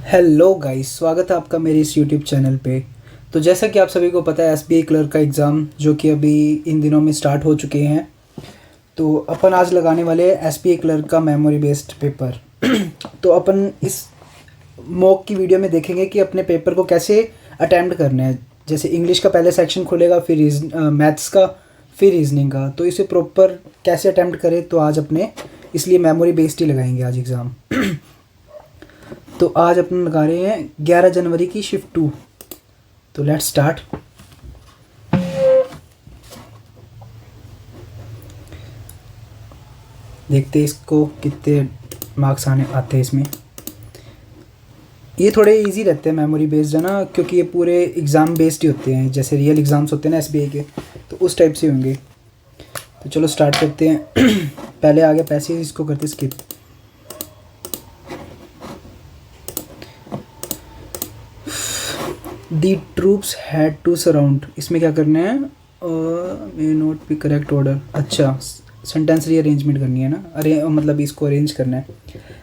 Hello guys, स्वागत है आपका मेरे इस यूट्यूब चैनल पे। तो जैसा कि आप सभी को पता है, एसबीआई क्लर्क का एग्ज़ाम जो कि अभी इन दिनों में स्टार्ट हो चुके हैं। तो अपन आज लगाने वाले हैं एसबीआई क्लर्क का मेमोरी बेस्ड पेपर। तो अपन इस मॉक की वीडियो में देखेंगे कि अपने पेपर को कैसे अटैम्प्ट करना है। जैसे इंग्लिश का पहले सेक्शन खुलेगा, फिर मैथ्स का, फिर रीजनिंग का। तो इसे प्रॉपर कैसे अटैम्प्ट करें, तो आज अपने इसलिए मेमोरी बेस्ड ही लगाएंगे आज एग्ज़ाम। तो आज अपन लगा रहे हैं 11 जनवरी की शिफ्ट 2। तो लेट्स स्टार्ट। देखते हैं इसको कितने मार्क्स आते हैं इसमें। ये थोड़े इजी रहते हैं मेमोरी बेस्ड, है ना, क्योंकि ये पूरे एग्ज़ाम बेस्ड ही होते हैं। जैसे रियल एग्ज़ाम्स होते हैं ना एसबीआई के, तो उस टाइप से होंगे। तो चलो स्टार्ट करते हैं। पहले आ गया पैसेज, इसको करते skip. The troops had to surround, इसमें क्या करना है? May not be correct order. अच्छा, सेंटेंस रीअरेंजमेंट करनी है ना, अरे मतलब इसको अरेंज करना है।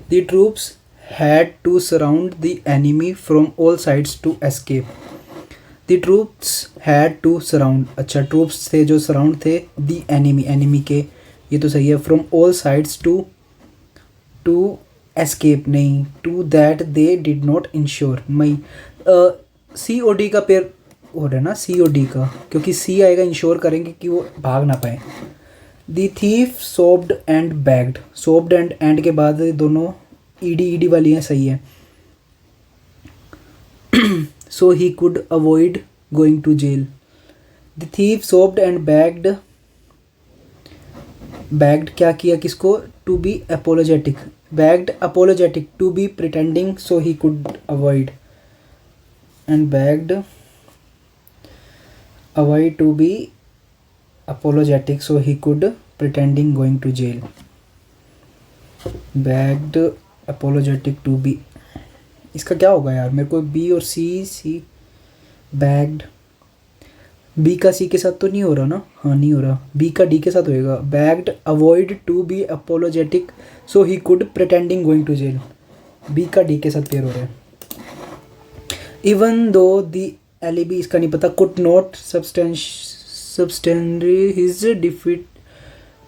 The troops had to surround the enemy from all sides to escape. The troops had to surround, अच्छा ट्रूप्स थे जो सराउंड थे दी एनिमी, एनिमी के, ये तो सही है। From all sides to escape नहीं, to that they did not ensure. May C O D का पेयर हो रहा है ना, सी ओ डी का, क्योंकि सी आएगा, इंश्योर करेंगे कि वो भाग ना पाए। The thief sobbed and begged, sobbed and के बाद दोनों ईडी वाली हैं, सही है। So he could avoid going to jail. The thief sobbed and begged क्या किया किसको? To be apologetic, begged apologetic to be pretending so he could avoid, and begged avoid to be apologetic so he could pretending going to jail. Begged apologetic to be, इसका क्या होगा यार? मेरे को B और सी begged, बी का सी के साथ तो नहीं हो रहा ना? हाँ नहीं हो रहा, बी का डी के साथ होएगा। begged avoid to be apologetic so he could pretending going to jail, B का डी के साथ पेयर हो रहा है। इवन दो दी एलिबी, इसका नहीं पता। Could not substantiate his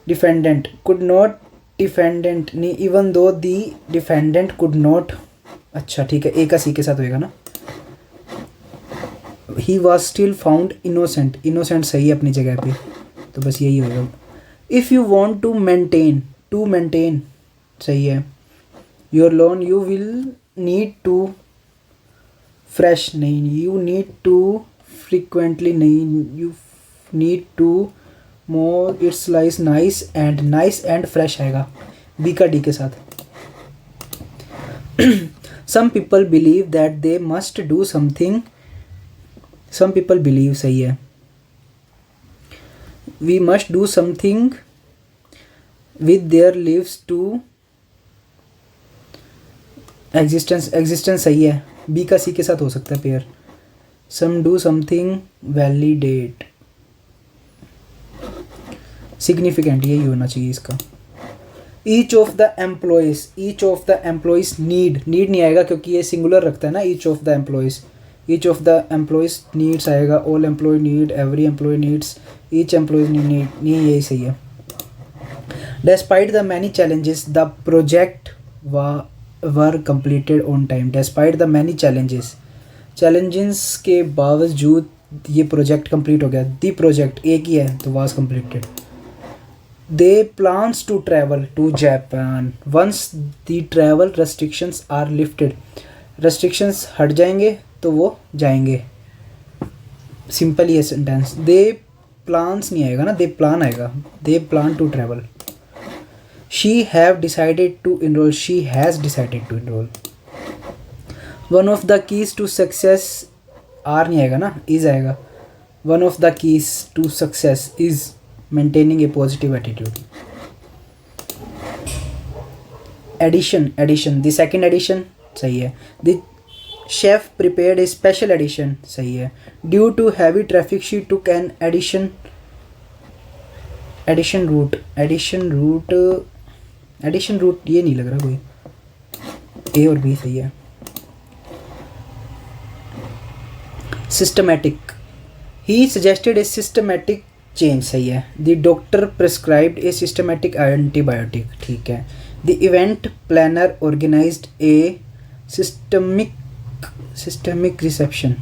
defendant, could not defendant नहीं, even though the defendant could not, अच्छा ठीक है, ए का सी के साथ होएगा ना। He was still found innocent, innocent सही है अपनी जगह पे, तो बस यही होगा। If you want to maintain सही है। Your loan you will need to, fresh नहीं, यू नीड टू फ्रिक्वेंटली नहीं, you need to more, it's lies nice and fresh आएगा बी का डी के साथ। Some people believe that they must do something, some people believe सही है। We must do something with their lives to existence सही है, B का सी के साथ हो सकता है pair. Some do something validate, significant यही होना चाहिए इसका। Each of the employees need नहीं आएगा क्योंकि ये सिंगुलर रखता है ना। Each of the employees needs आएगा। All employee need, every employee needs, each employee need नहीं, यही सही है। Despite the many challenges the project were completed on time, despite the many challenges के बावजूद ये प्रोजेक्ट कंप्लीट हो गया। दी प्रोजेक्ट एक ही है तो was completed। They plans to travel to Japan once the travel restrictions are lifted, restrictions हट जाएंगे तो वो जाएंगे, सिंपल ही है सेंटेंस। दे प्लान्स नहीं आएगा ना, दे प्लान आएगा। They plan to travel. She have decided to enroll, she has decided to enroll। One of the keys to success, R नहीं आएगा ना, is आएगा। One of the keys to success is maintaining a positive attitude। Addition, the second addition सही है। The chef prepared a special addition सही है। Due to heavy traffic she took an addition route ये नहीं लग रहा कोई, ए और बी सही है। Systematic, he suggested a systematic change, सही है। The doctor prescribed a systematic antibiotic, ठीक है। The event planner organised a systemic reception,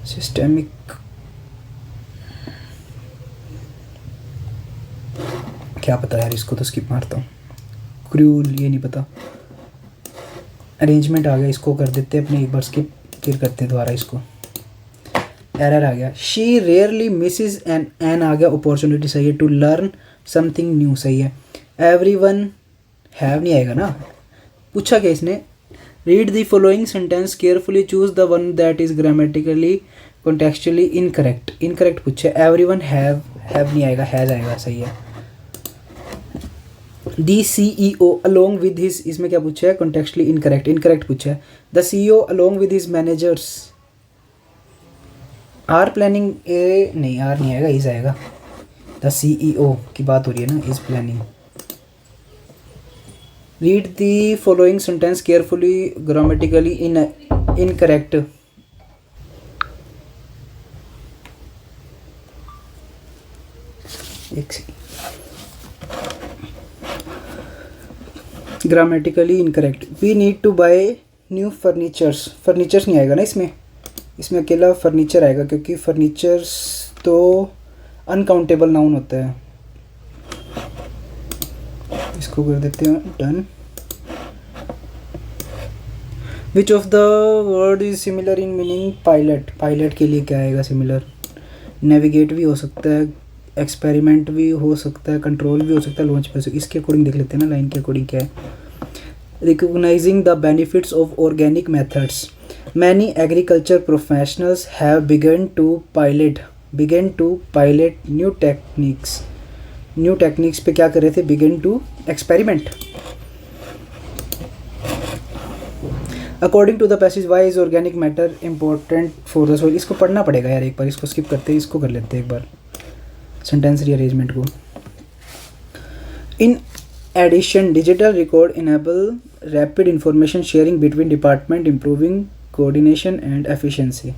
systemic, क्या पता यार, इसको तो स्किप मारता हूँ। क्रूल, ये नहीं पता। अरेंजमेंट आ गया, इसको कर देते अपने एक बार स्किप, फिर करते दोबारा इसको। एरर आ गया। शी रेयरली मिसिज एन आ गया। अपॉर्चुनिटी, सही है। टू लर्न समथिंग न्यू, सही है। एवरीवन हैव नहीं आएगा ना, पूछा क्या इसने। Read the following sentence carefully, choose the one that is grammatically contextually incorrect. Incorrect पूछे। एवरीवन हैव नहीं आएगा, हैज़ आएगा, सही है। The CEO along with his, इसमें क्या पूछा है, कॉन्टेक्चुअली इनकरेक्ट, इनकरेक्ट पूछा है। The CEO along with his managers are planning, A नहीं, आर नहीं आएगा, इज आएगा। द CEO की बात हो रही है ना, is planning. Read the following sentence carefully, grammatically incorrect. Grammatically incorrect. We need to buy new furnitures, furnitures नहीं आएगा ना इसमें, इसमें अकेला फर्नीचर आएगा, क्योंकि फर्नीचर्स तो अनकाउंटेबल नाउन होता है। इसको कर देते हैं done. Which of the word is similar in meaning, pilot, pilot के लिए क्या आएगा सिमिलर। नेविगेट भी हो सकता है, एक्सपेरिमेंट भी हो सकता है, कंट्रोल भी हो सकता है, लॉन्च भी हो सकता है। इसके अकॉर्डिंग देख लेते हैं ना, लाइन के अकॉर्डिंग क्या है। Recognising the benefits of organic methods, many agriculture professionals have begun to pilot new techniques. New techniques पे क्या कर रहे थे, begun to experiment. According to the passage, why is organic matter important for the soil. इसको पढ़ना पड़ेगा यार एक बार, इसको स्किप करते हैं, इसको कर लेते हैं एक बार सेंटेंस रीअरेंजमेंट को। In addition, digital record enable rapid information sharing between department, improving coordination and efficiency.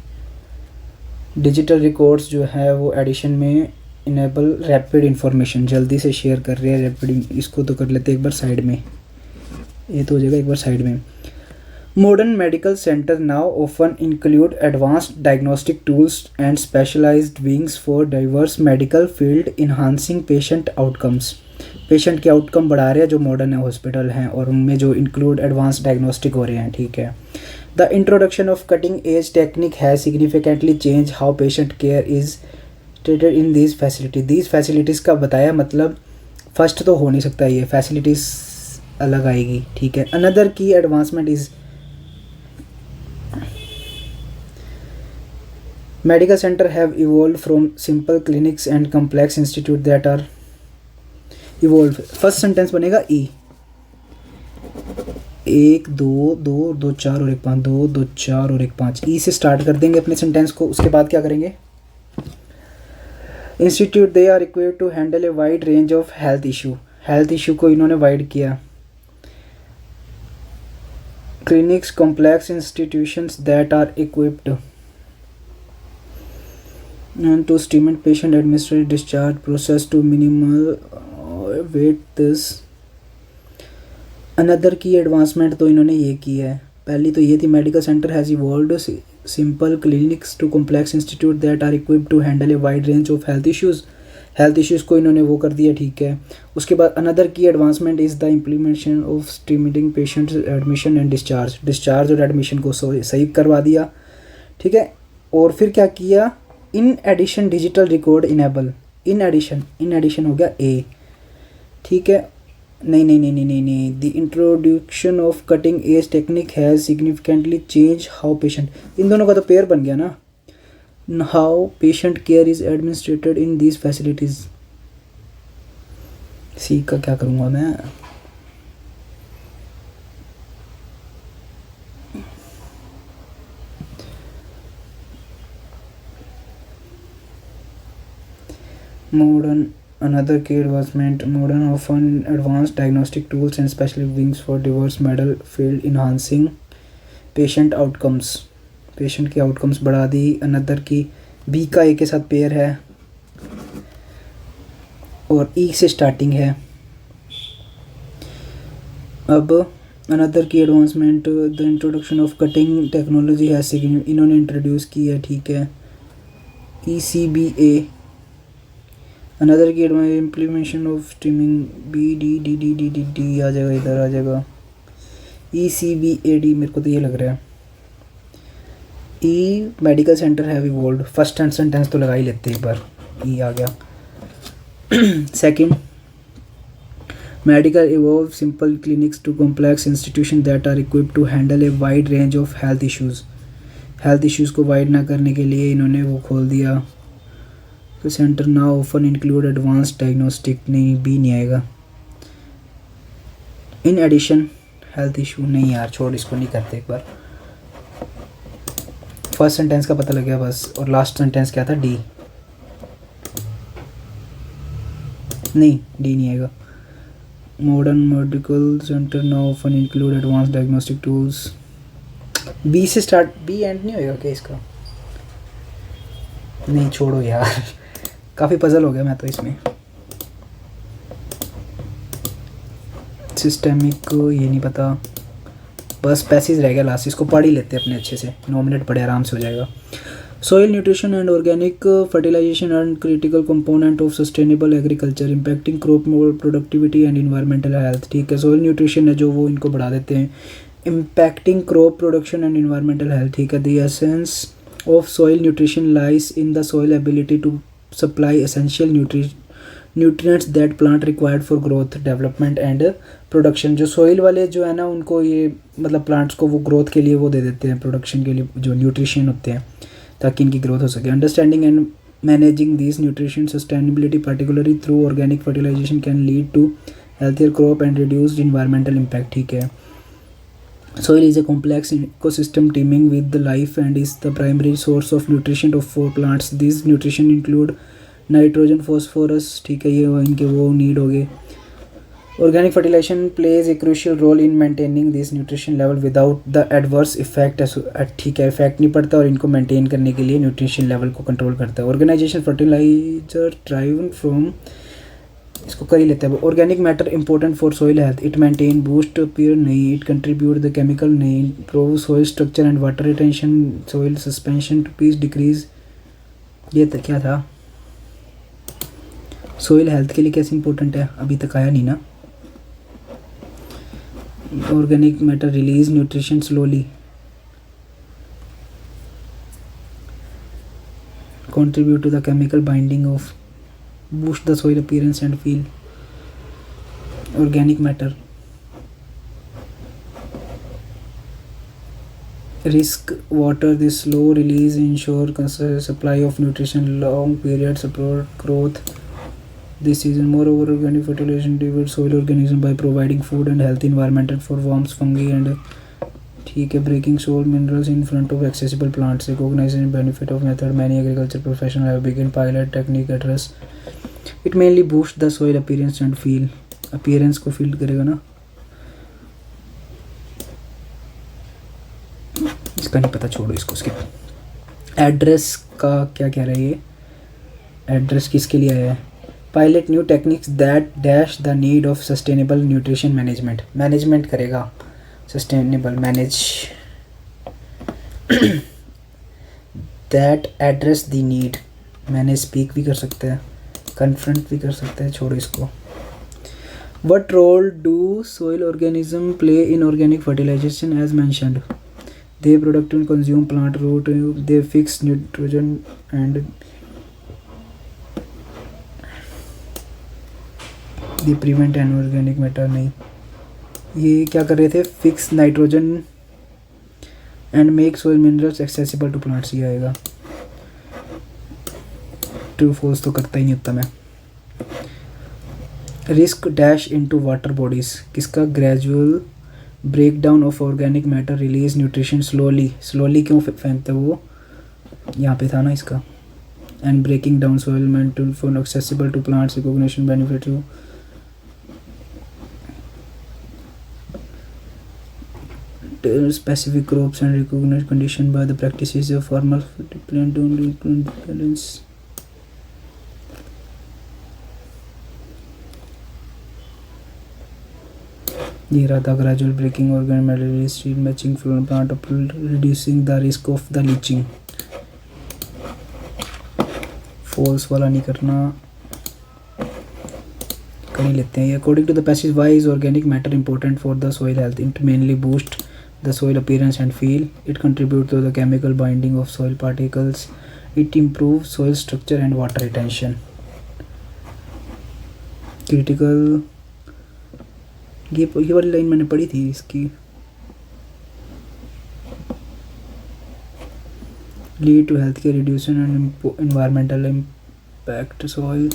Digital records जो है वो एडिशन में इनेबल रैपिड इंफॉर्मेशन, जल्दी से शेयर कर रहे हैं रैपिड। इसको तो कर लेते हैं एक बार साइड में, ये तो हो जाएगा एक बार साइड में। Modern medical centers now often include advanced diagnostic tools and specialized wings for diverse medical field, enhancing patient outcomes. Patient के आउटकम बढ़ा रहे हैं जो मॉडर्न हॉस्पिटल हैं, और उनमें जो इंक्लूड एडवांस डायग्नोस्टिक हो रहे हैं, ठीक है। The introduction of cutting edge technique has significantly change how patient care is treated in these facility. These facilities का बताया, मतलब फर्स्ट तो हो नहीं सकता, ये फैसिलिटीज़ अलग आएगी, ठीक है। Another key advancement is medical center have evolved from simple clinics and complex institute that are evolved। First sentence बनेगा ई, 1 2 2 2 4 और 1 5, 2 2 4 और 1 5, ई से स्टार्ट कर देंगे अपने सेंटेंस को। उसके बाद क्या करेंगे, institute they are equipped to handle a wide range of health issue. Health issue को इन्होंने वाइड किया। Clinics complex institutions that are equipped and to streamline patient administrative discharge process to minimal wait this। another की advancement तो इन्होंने ये की है, पहली तो ये थी, medical centre has evolved simple clinics to complex institute that are equipped to handle a wide range of health issues. Health issues को इन्होंने वो कर दिया, ठीक है। उसके बाद another key advancement is the implementation of streaming patients admission and discharge और एडमिशन को सही करवा दिया, ठीक है। और फिर क्या किया, in addition digital record enable, in addition हो गया ए, ठीक है। नहीं, the introduction of cutting edge technique has significantly change how patient, इन दोनों का तो पेयर बन गया ना, how patient care is administrated in these facilities. C का क्या करूँगा मैं, modern, another key advancement, modern often advanced diagnostic tools and special wings for diverse medical field, enhancing patient outcomes। Patient की आउटकम्स बढ़ा दी। Another की B का ए के साथ पेयर है और ई से स्टार्टिंग है। अब another key advancement, the introduction of cutting technology है इन्होंने इंट्रोड्यूस की है, ठीक है। E C B A, another key implementation of streaming, B D D D D D D आ जाएगा, इधर आ जाएगा। ई सी बी ए डी मेरे को तो ये लग रहा है। E medical centre have evolved, first sentence तो लगा ही लेते हैं एक बार, ई आ गया। Second, medical evolve simple clinics to complex institution that are equipped to handle a wide range of health issues. Health issues को वाइड ना करने के लिए इन्होंने वो खोल दिया। तो centre now often include advance diagnostic, नहीं बी नहीं आएगा। इन एडिशन हेल्थ इशू, नहीं यार छोड़, इसको नहीं करते एक बार। फर्स्ट सेंटेंस का पता लग गया बस, और लास्ट सेंटेंस क्या था, डी, नहीं डी नहीं आएगा। Modern medical centre now often include advance diagnostic tools, B से स्टार्ट, बी एंड नहीं होएगा क्या इसका, नहीं छोड़ो यार, काफ़ी पजल हो गया मैं तो इसमें। सिस्टेमिक ये नहीं पता, बस पैसेज रह गया लास्ट, इसको पढ़ ही लेते हैं अपने अच्छे से, 9 मिनट पढ़े आराम से हो जाएगा। Soil nutrition and organic fertilisation and critical component of sustainable agriculture impacting crop productivity and environmental health, ठीक है। सोइल न्यूट्रिशन है जो वो इनको बढ़ा देते हैं, impacting crop production and environmental health, ठीक है। The essence of soil nutrition lies in the soil ability to supply essential nutrients that plant required for growth development and production. जो सोइल वाले जो है ना, उनको ये मतलब प्लांट्स को वो ग्रोथ के लिए वो दे देते हैं, प्रोडक्शन के लिए जो न्यूट्रिशन होते हैं, ताकि इनकी ग्रोथ हो सके। Understanding and managing this nutrition sustainability particularly through organic fertilisation can lead to healthier crop and reduced environmental impact, ठीक है। Soil is a complex ecosystem teeming with the life and is the primary source of nutrition for plants. These nutrition include nitrogen, phosphorus, ठीक है, ये इनके वो need हो गए। Organic fertilization plays a crucial role in maintaining this nutrition level without the adverse effect, ठीक है, effect नहीं पड़ता और इनको मेंटेन करने के लिए न्यूट्रिशन लेवल को कंट्रोल करता है। ऑर्गेनाइजेशन फर्टिलाइजर ड्राइवन फ्रॉम, इसको कर ही लेते हैं। Organic matter important for soil health, it maintain boost peer, नहीं, इट कंट्रीब्यूट द केमिकल, नहीं, improve soil structure and water retention, soil suspension to piece decrease, ये तो क्या था, सोइल हेल्थ के लिए कैसे इंपॉर्टेंट है, अभी तक आया नहीं ना। Organic matter release nutrition slowly, contribute to the chemical binding of, boost the soil appearance and feel. Organic matter risk water, this slow release ensure consistent supply of nutrition long period, support growth. This is moreover organic fertilization develops soil organism by providing food and healthy environment for worms, fungi and, ठीक है, breaking soil minerals in front of accessible plants. Recognizing benefit of method, many agriculture professionals have begun pilot technique address. It mainly boosts the soil appearance and feel, appearance को feel करेगा ना, इसका नहीं पता, छोड़ो इसको, स्किप। एड्रेस का क्या कह रहा है ये, एड्रेस किसके लिए आया है, pilot new techniques that dash the need of sustainable nutrition management, management करेगा sustainable, manage that address the need, मैंने स्पीक भी कर सकते हैं, कन्फ्रंट भी कर सकते हैं, छोड़ो इसको। What role do soil organisms play in organic fertilization as mentioned? They produce and consume plant root, they fix nitrogen and they prevent anorganic matter, नहीं, ये क्या कर रहे थे, fix nitrogen and make soil minerals accessible to plants, ये आएगा। True false तो करता ही नहीं उतना मैं। Risk dash into water bodies, किसका, gradual break down of organic matter release nutrition slowly, slowly क्यों फेंकते वो, यहाँ पे था ना इसका, and breaking down soil mental for accessible to plants, recognition benefit to, specific crops and recognize condition by the practices of farmers plant only balance. ये रहा था gradual breaking organ matter seed matching from plant up reducing the risk of the leaching. False वाला नहीं करना, कर ही लेते हैं. According to the passage, why is organic matter important for the soil health? It mainly boosts the soil appearance and feel. It contributes to the chemical binding of soil particles. It improves soil structure and water retention. Critical, ये वाली line मैंने पढ़ी थी इसकी. Lead to healthcare reduction and environmental impact soil.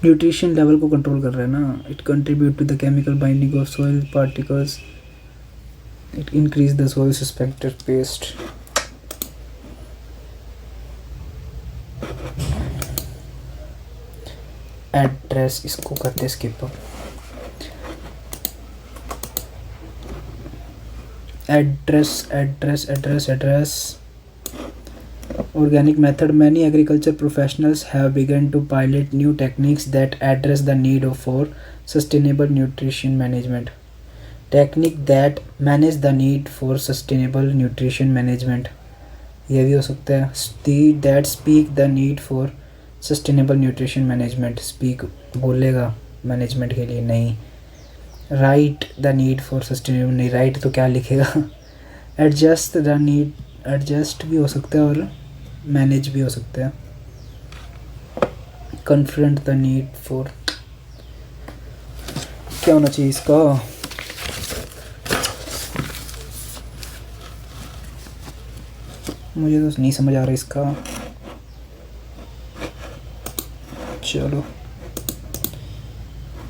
Nutrition level को control कर रहा है ना. It contribute to the chemical binding of soil particles. It increase the soil suspected paste. Address इसको करते skip. Address Organic method. Many agriculture professionals have begun to pilot new techniques that address the need for sustainable nutrition management. Technique that manage the need for sustainable nutrition management. ये भी हो सकता है. That speak the need for sustainable nutrition management. Speak बोलेगा management के लिए, नहीं. Write the need for sustainable, नहीं. Write तो क्या लिखेगा. Adjust the need. Adjust भी हो सकता है और मैनेज भी हो सकता है. कन्फ्रंट द नीड फॉर, क्या होना चाहिए इसका. मुझे तो नहीं समझ आ रहा इसका. चलो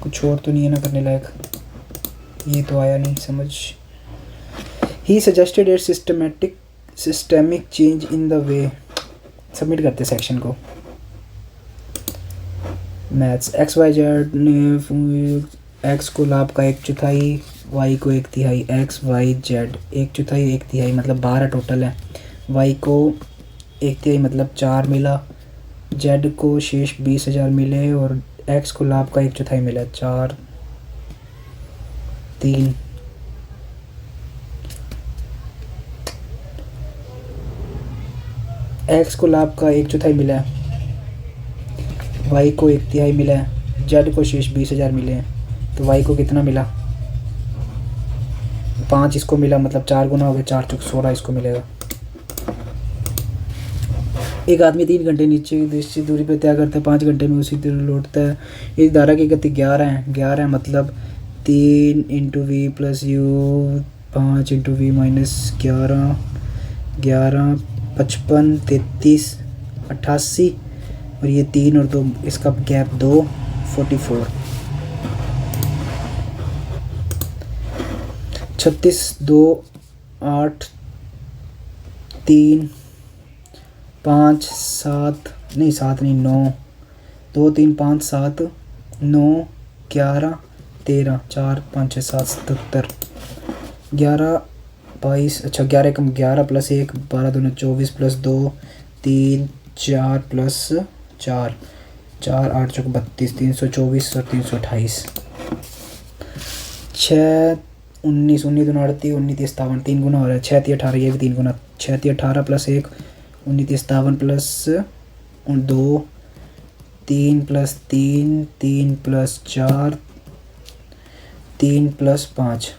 कुछ और तो नहीं है ना करने लायक. ये तो आया नहीं समझ. ही suggested A systemic change in the way. Submit करते सेक्शन को. मैथ्स. एक्स वाई जेड ने एक्स को लाभ का 1/4, वाई को 1/3. एक्स वाई जेड 1/4 1/3 मतलब 12 टोटल है. वाई को 1/3 मतलब 4 मिला. जेड को शेष 20,000 मिले और एक्स को लाभ का 1/4 मिला. 4 3 एक्स को लाभ का 1/4 मिला है. वाई को 1/3 मिला है. जेड को शेष 20,000 मिले हैं. तो वाई को कितना मिला. 5 इसको मिला मतलब 4 गुना हो गया. 4 चौक 16 इसको मिलेगा. एक आदमी 3 घंटे नीचे की निश्चित दूरी पर तय करता है, 5 घंटे में उसी तरह लौटता है. इस धारा की गति 11 है. 11 मतलब 3 × v + u 5 × v - 11 11 55 33 88 और ये 3 और 2 इसका गैप 2 44 36 2 8 3 5 7 नहीं 7 नहीं 9 2 3 5 7 9 11 13 4 5 6 7 77 11 22 अच्छा 11 कम 11 + 1 12 दूनी 24 + 2 3 4 + 4 4 8 चौक 32 324 और 328 6 19 19 दूनी 38 19 57 3 गुना हो रहा है. 6 3 18 ये भी 3 गुना. 6 3 18 + 1 19 57 + 2 3 + 3 3 + 4 3 + 5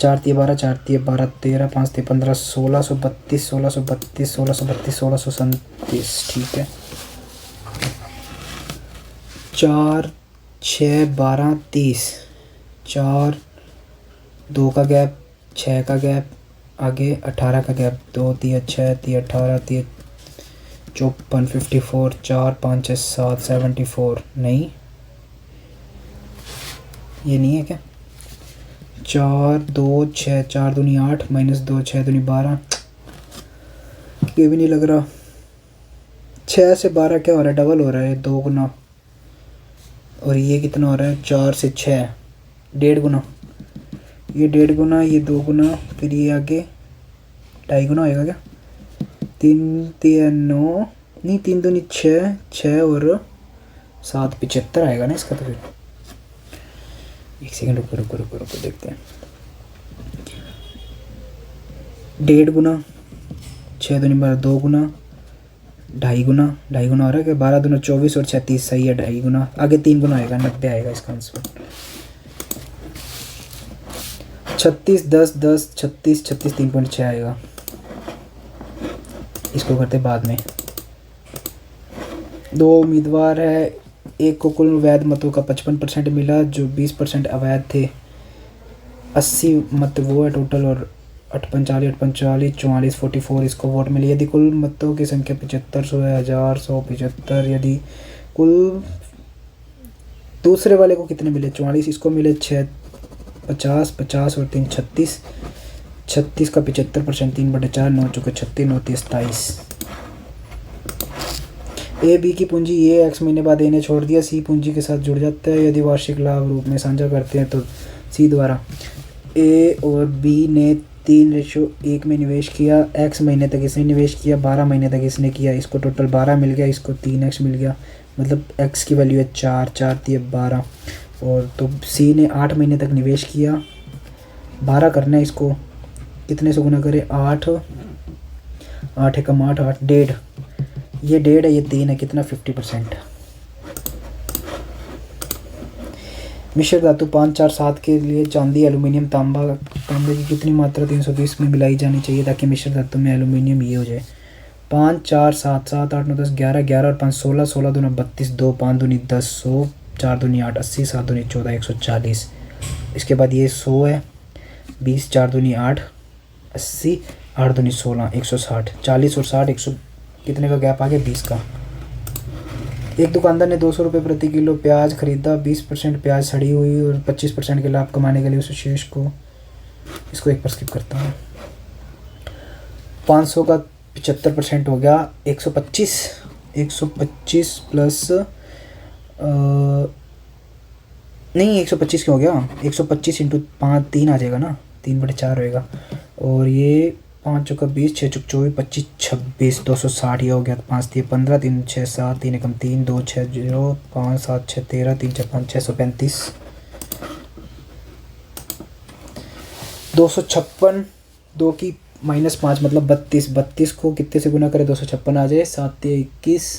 4 3 12 4 3 12 13 5 3 15 1632 1632 1632 1637. ठीक है. 4 6 12 30 4 2 का गैप 6 का गैप आगे 18 का गैप 2 3 6 3 18 3 54 54 4 5 6 7 74 नहीं ये नहीं है क्या. 4 2 6 4 दूनी 8 -2 6 दूनी 12 ये भी नहीं लग रहा. 6 से 12 क्या हो रहा है, डबल हो रहा है, 2 गुना। और ये कितना हो रहा है, 4 से 6, 1.5 गुना। ये 1.5 गुना, ये 2 गुना, फिर ये आगे 2.5 गुना होएगा क्या। 3 3 9, नहीं 3 दूनी 6, 6 और 7 75 आएगा ना इसका। तो फिर एक सेकंड, रुको रुको रुको रुको, देखते हैं। 1.5 गुना, 6 दूनी 12, 2 गुना, 2.5 गुना, 2.5 गुना हो रहा है कि 12 दूना 24 और 36, सही है। 2.5 गुना, आगे 3 गुना आएगा, 90 आएगा इसका आंसर। 36 10 10 36 36 3.6 आएगा। इसको करते बाद में। 2 उम्मीदवार है, एक को कुल वैध मतों का 55% मिला, जो 20% अवैध थे। 80 मत वो है टोटल, और 45 45 44 44 इसको वोट मिले। यदि कुल मतों की संख्या 7500 है, 1175। यदि कुल दूसरे वाले को कितने मिले, 44, इसको मिले 6 50 50 और 3 36। 36 का 75%, 3/4, 9 चौके 36, 9 30 27। ए बी की पूंजी ये x महीने बाद ए ने छोड़ दिया, सी पूंजी के साथ जुड़ जाता है। यदि वार्षिक लाभ रूप में साझा करते हैं तो सी द्वारा ए और बी ने 3:1 में निवेश किया। x महीने तक इसने निवेश किया, 12 महीने तक इसने किया। इसको टोटल 12 मिल गया, इसको 3x मिल गया, मतलब x की वैल्यू है 4, 4 3 12। और तो सी ने 8 महीने तक निवेश किया, 12 करना है इसको, कितने से गुना करें, 8 8 एकम 8 8, 1.5। ये 1.5 है, ये 3 है, कितना 50%। मिश्र धातु 5 4 7 के लिए चांदी एल्यूमिनियम तांबे की कितनी मात्रा 320 में मिलाई जानी चाहिए ताकि मिश्र धातु में एल्यूमिनियम ये हो जाए। 5 4 7 7 8 9 10 11 11 और 5 16 16 दूना 32, 2 5 दूनी 10, 100 4 दूनी 8, 80 7 दूनी 14, 140। इसके बाद ये 100 है, 20 4 दूनी 8, 80 8 दूनी 16, 160। 40 और 60, 100 कितने का गैप आ गया, 20 का। एक दुकानदार ने 200 रुपये प्रति किलो प्याज खरीदा। 20% प्याज सड़ी हुई और 25% के लाभ कमाने के लिए उस शेष को, इसको एक पर स्किप करता हूँ। 500 का 75% हो गया 125। 125 प्लस नहीं 125 क्यों हो गया, 125 इंटू 5 3 आ जाएगा ना, 3/4 होएगा। और ये 5 चौका 20, 6 चौक 24, 25 26, 260 ये हो गया। 5 3 15, 3 6 7, 3 एकम 3, 2 6 0, 5 7 6 13, 3 4 5 635। 256, 2 की -5 मतलब 32। 32 को कितने से गुना करें, 256 आ जाए। 7 21,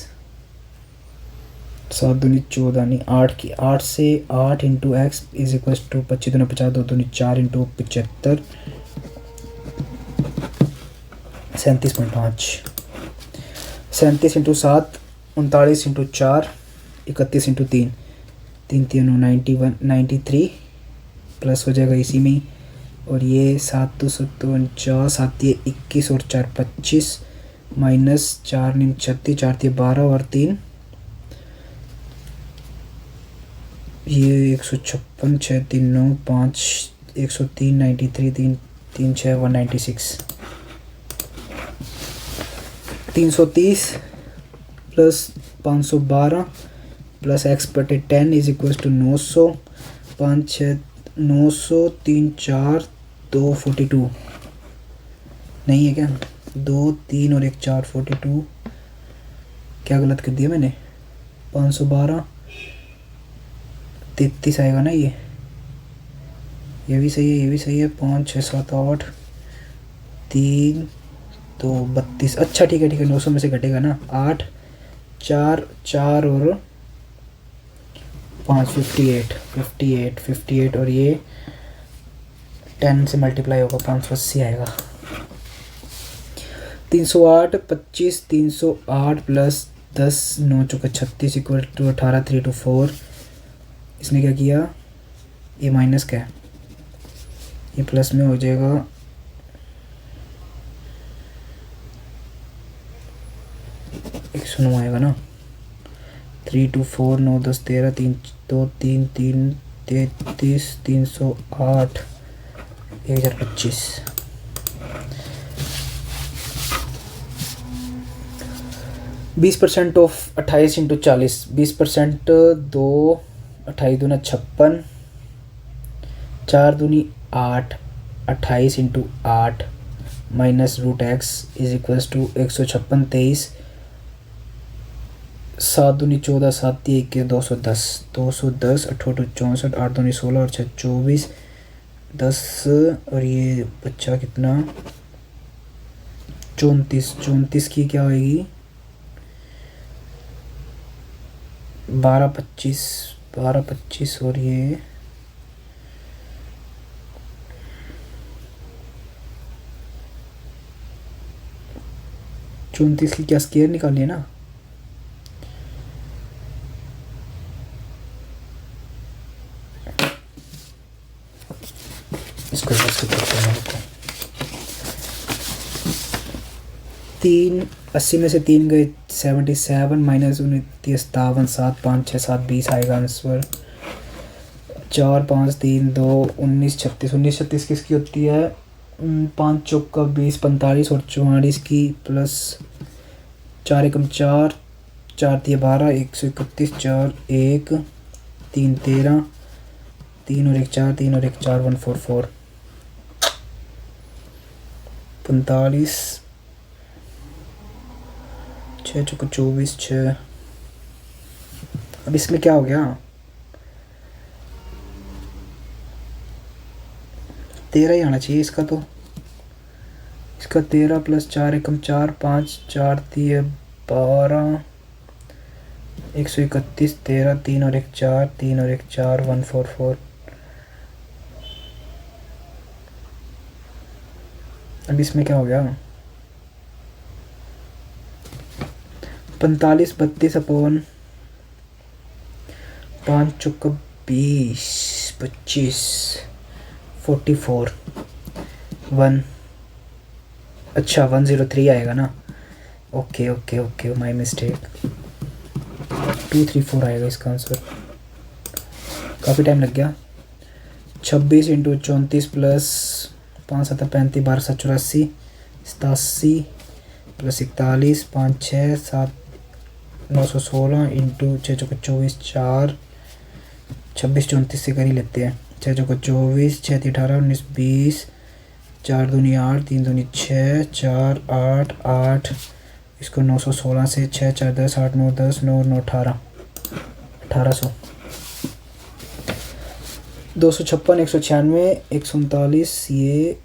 7 दूनी 14, नहीं 8 की 8 से 8 into X is equal to 25 दूनी 50, 2 दूनी 4 into 75, 37.5। 37 into 7, 39 into 4, 31 into 3, 3 3 91 93 plus हो जाएगा इसी में ही। और ये 7 2 49, 7 ये 21 और 4 25, माइनस 4 9 36, 4 ये 12 और 3 ये 156, 6 3 9 5, 103 93, 3 3 6 196। 330 plus 512 plus x/10 is equal to 900। 5 6 900, 3 4 2 42 नहीं है क्या, 2 3 और 1 4 42। क्या गलत कर दिया मैंने, 512 33 आएगा ना, ये भी सही है, ये भी सही है। 5 6 7 8 3 तो 32। अच्छा ठीक है 900 में से घटेगा ना, 8 4 4 और 5 58 58 58 और ये 10 से मल्टीप्लाई होगा, 580 आएगा। 308 25, 308 प्लस 10 9 चौका 36 इक्वल टू 18 3 2 4। इसने क्या किया, ये माइनस क्या है, ये प्लस में हो जाएगा। 109 आएगा ना। 3 2 4 9 10 13 3 2 3 3 33 308 1025। 20% ऑफ 28 इंटू 40, 20% 2, 28 दूना 56, 4 दूनी 8, 28 into 8 minus root X is equals to 156, 23, 7 दूनी 14, 7 ती 21, 210, 210, 8 64, 8 दूनी 16 और 6 24, 10 और ये बच्चा कितना 34, 34 की क्या होएगी 12 25, 12 25 और ये 34 की क्या स्केयर निकालिए ना, इसको करते हैं। 3 80 में से 3 गए 77 माइनस 29 57, 7 5 6 7 20 आएगा आंसर। 4 5 3 2 19 36, 19 36 किसकी होती है 5 चौका 20 45 और 44 की प्लस 4 एकम 4, 4 दिए 12, 131, 4 1 3 13, 3 और 1 4, 3 और 1 4 144, 45, 6 चौका 24 6। अब इसमें क्या हो गया 13 ही आना चाहिए इसका, तो इसका 13 प्लस 4 एकम 4 5 4 दिए 12, 131, 13, 3 और 1 4, 3 और 1 4 144। अब इसमें क्या हो गया 45 32 अपॉन 5 चौका 20 25 44 1, अच्छा 103 आएगा ना। Okay okay okay my mistake, 234 आएगा इसका आंसर। काफ़ी टाइम लग गया। 26 इंटू 34 प्लस 5 7 35 12 7 84 87 प्लस 41 5 6 7 916 इंटू 6 चौका 24 4 26 34 से कर ही लेते हैं। 6 चौका 24 6 18 19 20 4 दूनी 8 3 दूनी 6 4 8 8, इसको 916 से 6 4 10 8 9 10 9 9 18 1800, 256 196 139, ये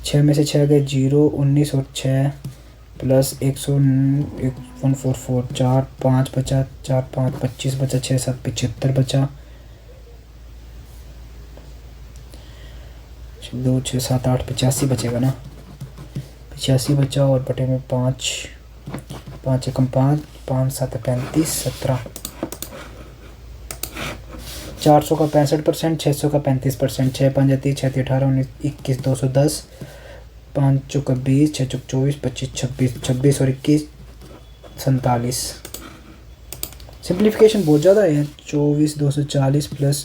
6 में से 6 गए 0 19 और 6 प्लस 144 4 5 बचा 4 5 25 बचा 6 7 75 बचा 2 6 7 8 85 बचेगा ना, 85 बचा और बटे में 5 5 एकम 5 5 7 35 17, 400 का 65%, 600 का 35%, 6 5 30 6 18 19 21 210, 5 चौका 20 6 चौक 24 25 26 26 और 21 47। सिंप्लीफिकेशन बहुत ज़्यादा है। 24 240 प्लस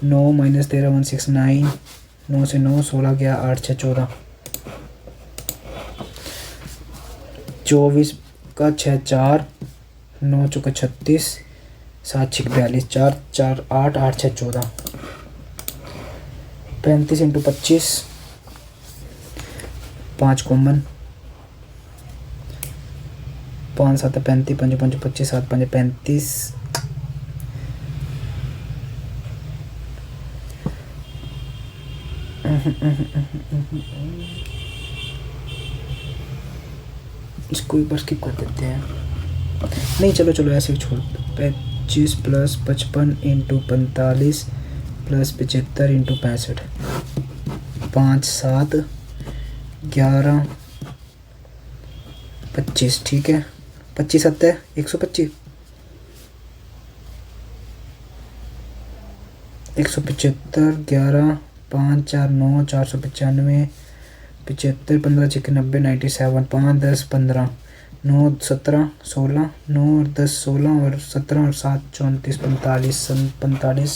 9 माइनस 13 169, 9 से 9 16 गया 8 6 14, 24 का 6 4 9 चौका 36 7 6 42 4 4 8 8 6 14, 35 इंटू 25 5 कॉमन 5 7 35 5 5 25 7 5 35, इसको एक बार स्किप कर देते हैं। नहीं चलो चलो ऐसे ही छोड़, 25 प्लस 55 इंटू 45 प्लस 75 इंटू 65, 5 7 11 25, ठीक है 25 7 125 175 11 5 4 9 495 75 15 6 90 97 5 10 15 9 17 16 9 और 10 16 और 17 और 7 34 45 45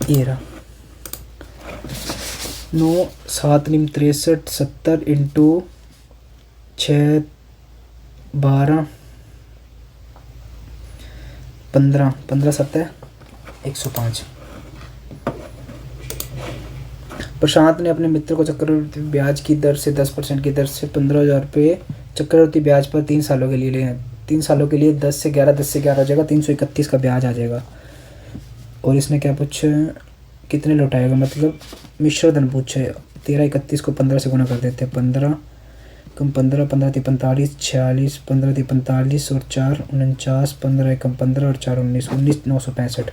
ये रहा 9 7 9 63 70 इंटू 6 12 15 15 7 105। प्रशांत ने अपने मित्र को चक्रवृद्धि ब्याज की दर से 10% की दर से 15,000 रुपये चक्रवृद्धि ब्याज पर 3 सालों के लिए लिए हैं। 3 सालों के लिए 10 से 11 हो जाएगा, 331 का ब्याज आ जाएगा। और इसने क्या पूछा, कितने लौटाएगा, मतलब मिश्र धन पूछे। 13 31 को 15 से गुना कर देते हैं। 15 कम 15 15 × 45 46 15 × 45 और 4 49 15 कम 15 और 4 19 19 965।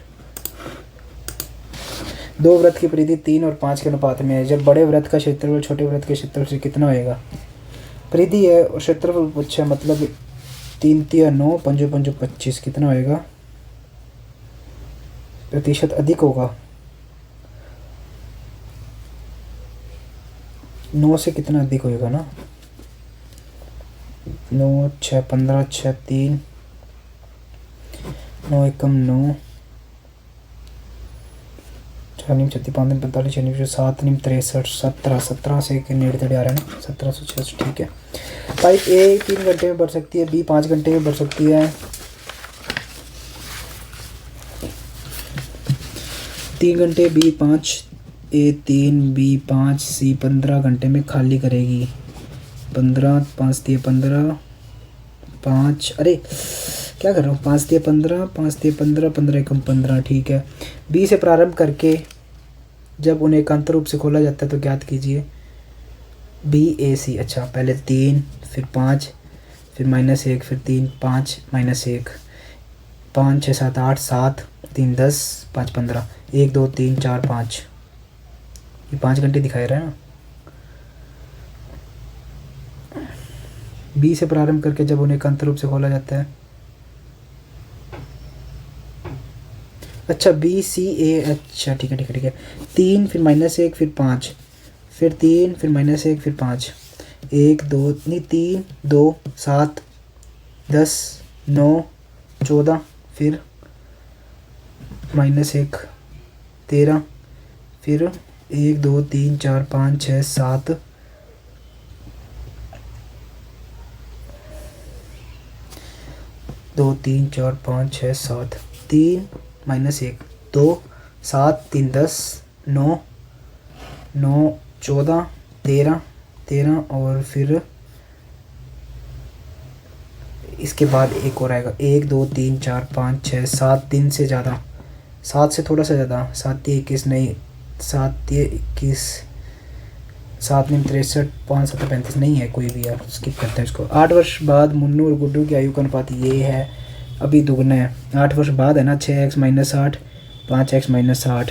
दो वृत्त की परिधि 3 और 5 के अनुपात में है। जब बड़े वृत्त का क्षेत्रफल छोटे वृत्त के क्षेत्रफल से कितना होएगा। परिधि है और क्षेत्रफल पूछा, मतलब 3 3 9 5 5 25 कितना होएगा। प्रतिशत अधिक होगा 9 से, कितना अधिक होएगा ना। 9 6 15 6 3 9 एकम 9 4 निम 36 5 45 6 निम 7 निम 63 17 से के नेड़े तड़े आ रहा है ना, 1766। ठीक है। पाइप ए 3 घंटे में भर सकती है, बी 5 घंटे में भर सकती है। 3 घंटे, बी 5, ए 3, बी 5, सी 15 घंटे में खाली करेगी। 15 5 दिए 15 5, अरे क्या कर रहा हूँ, 5 दिए 15 5 दिए 15 15 एकम 15। ठीक है। बी से प्रारंभ करके जब उन्हें एकांतर रूप से खोला जाता है तो ज्ञात कीजिए बी ए सी। अच्छा, पहले 3 फिर 5 फिर -1 फिर 3 5 -1 5 6 7 8 7 3 10 5 15 1 2 3 4 5, ये 5 घंटे दिखाई रहा है ना। बी से प्रारंभ करके जब उन्हें एकांतर रूप से खोला जाता है, अच्छा बी सी ए, अच्छा ठीक है 3 फिर -1 फिर 5 फिर 3 फिर -1 फिर 5 1 2 नहीं 3 2 7 10 9 14 फिर -1 13 फिर 1 2 3 4 5 6 7 2 3 4 5 6 7 3 -1 2 7 3 10 9 9 14 13 और फिर इसके बाद एक और आएगा 1 2 3 4 5 6 7 दिन से ज़्यादा, 7 से थोड़ा सा ज़्यादा, 7 21 नहीं 7 21 7 में 63 5 7 35 नहीं है कोई भी यार, स्किप करते हैं इसको। 8 वर्ष बाद मुन्नू और गुड्डू की आयु का अनुपात ये है, अभी दुगना है। 8 वर्ष बाद है ना, 6x - 8 5x - 8।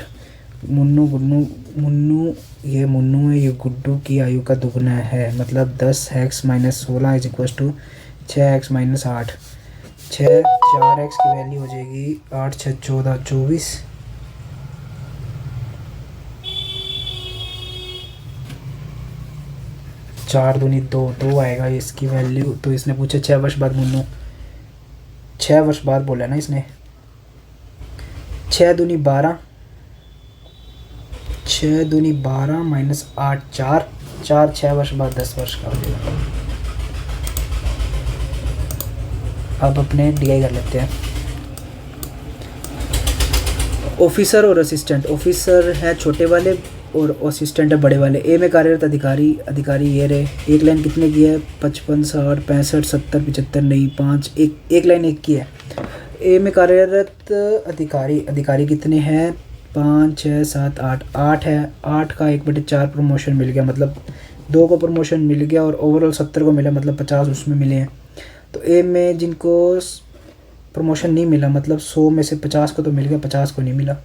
मुन्नू है, ये गुड्डू की आयु का दुगना है, मतलब 10x - 16 = 6x - 8। 4x की वैल्यू हो जाएगी 8 6 14 24। 4 दूनी 2 आएगा इसकी वैल्यू। तो इसने पूछा 6 वर्ष बाद मुन्नू, 6 वर्ष बाद बोला ना इसने। 6 दूनी 12 6 दूनी 12 -8 4 6 वर्ष बाद 10 वर्ष का हो जाएगा। अब अपने डीआई कर लेते हैं। ऑफिसर और असिस्टेंट, ऑफिसर है छोटे वाले और असिस्टेंट है बड़े वाले। ए में कार्यरत अधिकारी ये रहे। एक लाइन कितने की है, 55 60 65 70 75 नहीं 5, एक लाइन एक की है। ए में कार्यरत अधिकारी कितने हैं, 5 6 7 8 8 है। 8 का 1/4 प्रमोशन मिल गया, मतलब 2 को प्रमोशन मिल गया और ओवरऑल 70 को मिला, मतलब 50 उसमें मिले हैं। तो ए में जिनको प्रमोशन नहीं मिला, मतलब 100 में से 50 को तो मिल गया, 50 को नहीं मिला।